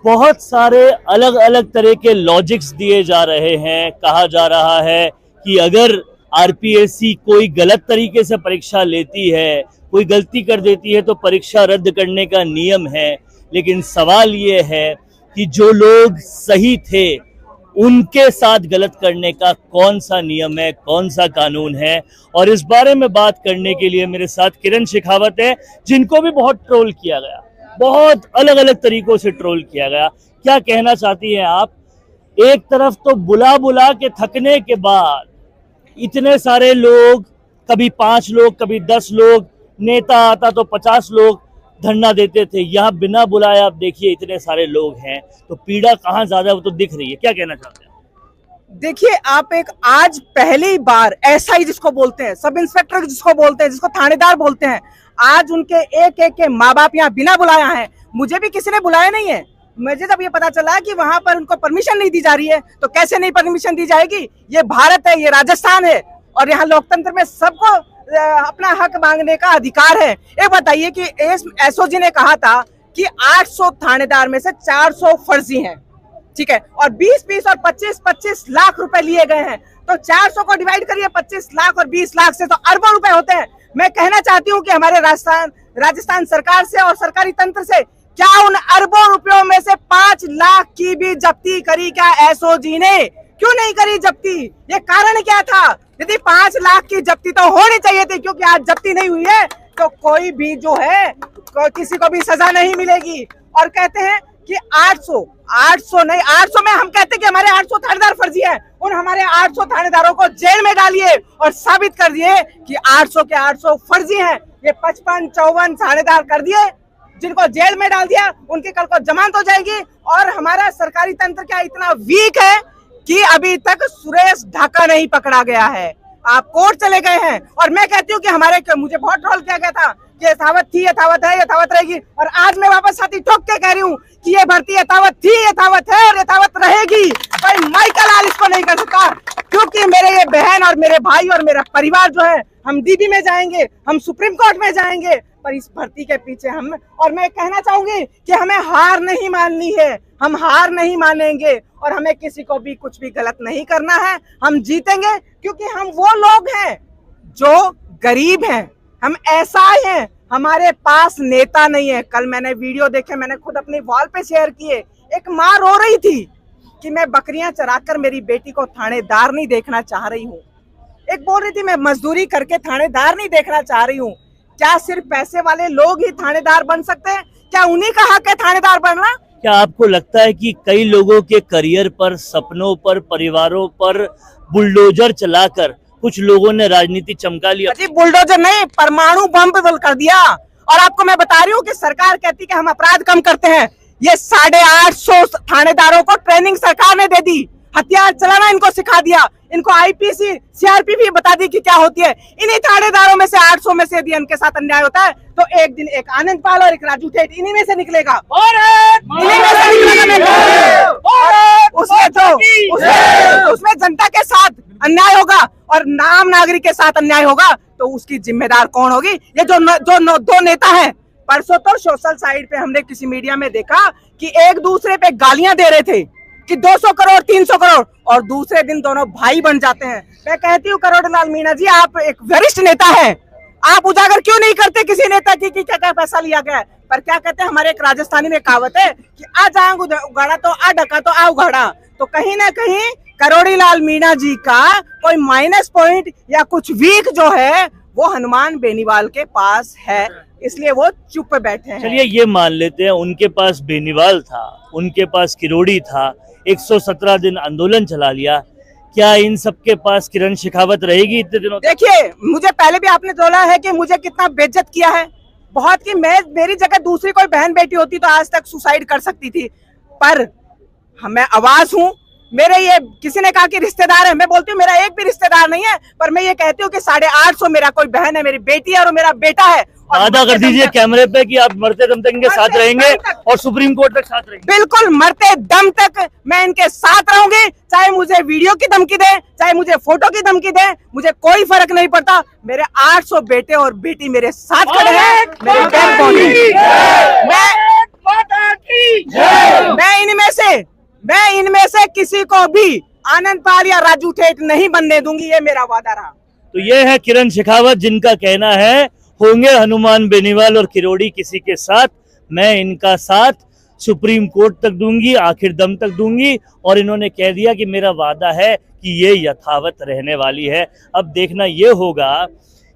बहुत सारे अलग अलग तरह के लॉजिक्स दिए जा रहे हैं। कहा जा रहा है कि अगर आरपीएससी कोई गलत तरीके से परीक्षा लेती है, कोई गलती कर देती है तो परीक्षा रद्द करने का नियम है। लेकिन सवाल ये है कि जो लोग सही थे उनके साथ गलत करने का कौन सा नियम है, कौन सा कानून है। और इस बारे में बात करने के लिए मेरे साथ किरण शेखावत है, जिनको भी बहुत ट्रोल किया गया, बहुत अलग अलग तरीकों से ट्रोल किया गया। क्या कहना चाहती हैं आप? एक तरफ तो बुला बुला के थकने के बाद इतने सारे लोग, कभी 5 लोग, कभी 10 लोग, नेता आता तो 50 लोग धरना देते थे। यहाँ बिना बुलाए आप देखिए इतने सारे लोग हैं, तो पीड़ा कहाँ ज्यादा है वो तो दिख रही है। क्या कहना चाहते हैं? देखिए, आप एक आज पहली बार एसआई जिसको बोलते हैं, सब इंस्पेक्टर जिसको बोलते हैं, जिसको थानेदार बोलते हैं, आज उनके एक एक के माँ बाप यहाँ बिना बुलाया है। मुझे भी किसी ने बुलाया नहीं है। मुझे जब ये पता चला कि वहां पर उनको परमिशन नहीं दी जा रही है, तो कैसे नहीं परमिशन दी जाएगी? ये भारत है, ये राजस्थान है, और यहाँ लोकतंत्र में सबको अपना हक मांगने का अधिकार है। ये बताइए कि एसओजी ने कहा था कि 800 थानेदार में से 400 फर्जी हैं, ठीक है, और 20-20 और 25-25 लाख रुपए लिए गए हैं। तो 400 को डिवाइड करिए 25 लाख और 20 लाख से, तो अरबों रुपए होते हैं। मैं कहना चाहती हूँ कि हमारे राजस्थान सरकार से और सरकारी तंत्र से, क्या उन अरबों रुपयों में से 5 लाख की भी जब्ती करी क्या एसओजी ने? क्यों नहीं करी जब्ती? ये कारण क्या था? यदि 5 लाख की जब्ती तो होनी चाहिए थी, क्योंकि आज जब्ती नहीं हुई है तो कोई भी जो है किसी को भी सजा नहीं मिलेगी। और कहते हैं कि 800 नहीं, 800 में हम कहते हैं कि हमारे 800 थानेदार फर्जी हैं। उन हमारे 800 थानेदारों को जेल में डालिए और साबित कर दिए कि 800 के 800 फर्जी हैं। ये 55-54 थानेदार कर दिए, जिनको जेल में डाल दिया, उनकी कल को जमानत हो जाएगी। और हमारा सरकारी तंत्र क्या इतना वीक है कि अभी तक सुरेश ढाका नहीं पकड़ा गया है? आप कोर्ट चले गए हैं। और मैं कहती हूँ कि मुझे बहुत ट्रोल किया गया था कि यथावत थी, यथावत है, यथावत रहेगी। और आज मैं वापस साथी ठोक के कह रही हूँ कि ये भर्ती यथावत थी, यथावत है और यथावत रहेगी। भाई माइकल आल इसको नहीं कर सकता, क्योंकि मेरे ये बहन और मेरे भाई और मेरा परिवार जो है, हम डीबी में जाएंगे, हम सुप्रीम कोर्ट में जाएंगे, पर इस भर्ती के पीछे हम। और मैं कहना चाहूंगी कि हमें हार नहीं माननी है, हम हार नहीं मानेंगे और हमें किसी को भी कुछ भी गलत नहीं करना है। हम जीतेंगे, क्योंकि हम वो लोग हैं जो गरीब हैं, हम ऐसा हैं। हमारे पास नेता नहीं है। कल मैंने वीडियो देखे, मैंने खुद अपनी वॉल पे शेयर किए। एक माँ रो रही थी कि मैं बकरियां चराकर मेरी बेटी को थानेदार नहीं देखना चाह रही हूँ। एक बोल रही थी मैं मजदूरी करके थानेदार नहीं देखना चाह रही हूँ। क्या सिर्फ पैसे वाले लोग ही थानेदार बन सकते हैं? क्या उन्हीं का हक है थानेदार बनना? क्या आपको लगता है कि कई लोगों के करियर पर, सपनों पर, परिवारों पर बुलडोजर चलाकर कुछ लोगों ने राजनीति चमका लिया? जी, बुलडोजर नहीं, परमाणु बम कर दिया। और आपको मैं बता रही हूँ कि सरकार कहती कि हम अपराध कम करते हैं। ये 850 थानेदारों को ट्रेनिंग सरकार ने दे दी, हथियार चलाना इनको सिखा दिया, इनको आईपीसी सीआरपी भी बता दी कि क्या होती है। इन्हीं थानेदारों में से 800 में से यदि इनके साथ अन्याय होता है तो एक दिन एक आनंद पाल और एक राजू ठेठ इन्हीं में से निकलेगा। उसमें जनता के साथ अन्याय होगा और आम नागरिक के साथ अन्याय होगा, तो उसकी जिम्मेदार कौन होगी? ये जो दो नेता हैं। परसों तो सोशल साइट पे हमने किसी मीडिया में देखा कि एक दूसरे पे गालियां दे रहे थे कि 200 करोड़ 300 करोड़, और दूसरे दिन दोनों भाई बन जाते हैं। मैं कहती हूँ करोड़लाल मीणा जी, आप एक वरिष्ठ नेता हैं, आप उजागर क्यों नहीं करते किसी नेता की क्या क्या पैसा लिया गया है? पर क्या कहते हैं, हमारे एक राजस्थानी में कहावत है कि आ जाऊंग उगाड़ा तो आ ढका तो आ उगाड़ा। तो कहीं ना कहीं करोड़ीलाल मीणा जी का कोई माइनस पॉइंट या कुछ वीक जो है वो हनुमान बेनीवाल के पास है, इसलिए वो चुप बैठे हैं। चलिए ये मान लेते हैं उनके पास बेनीवाल था, उनके पास किरोड़ी था, 117 दिन आंदोलन चला लिया। क्या इन सबके पास किरण शेखावत रहेगी इतने दिनों? देखिए, मुझे पहले भी आपने बोला है कि मुझे कितना बेइज्जत किया है बहुत, कि मेरी जगह दूसरी कोई बहन बेटी होती तो आज तक सुसाइड कर सकती थी, पर मैं आवाज हूँ। मेरे ये किसी ने कहा कि रिश्तेदार है, मैं बोलती हूँ मेरा एक भी रिश्तेदार नहीं है, पर मैं ये कहती हूँ कि 850 मेरा कोई बहन है, मेरी बेटी है और मेरा बेटा है। वादा कर दीजिए कैमरे पे कि आप मरते दम तक इनके साथ रहेंगे और सुप्रीम कोर्ट तक साथ रहेंगे। बिल्कुल, मरते दम तक मैं इनके साथ रहूंगी, चाहे मुझे वीडियो की धमकी दे, चाहे मुझे फोटो की धमकी दे, मुझे कोई फर्क नहीं पड़ता। मेरे 800 बेटे और बेटी मेरे साथ खड़े हैं, मेरे बैकबोन हैं। मैं इनमें से किसी को भी आनंद पाल या राजू ठेठ नहीं बनने दूंगी, ये मेरा वादा रहा। तो ये है किरण शेखावत, जिनका कहना है होंगे हनुमान बेनीवाल और किरोड़ी किसी के साथ, मैं इनका साथ सुप्रीम कोर्ट तक दूंगी, आखिर दम तक दूंगी। और इन्होंने कह दिया कि मेरा वादा है कि ये यथावत रहने वाली है। अब देखना ये होगा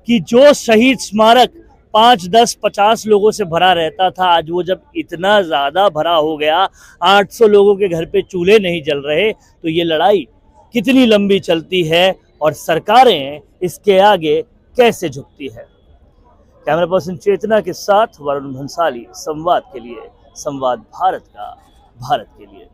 कि जो शहीद स्मारक 5, 10, 50 लोगों से भरा रहता था, आज वो जब इतना ज्यादा भरा हो गया, 800 लोगों के घर पे चूल्हे नहीं जल रहे, तो ये लड़ाई कितनी लंबी चलती है और सरकारें इसके आगे कैसे झुकती है। कैमरा पर्सन चेतना के साथ वरुण भंसाली, संवाद के लिए, संवाद भारत का, भारत के लिए।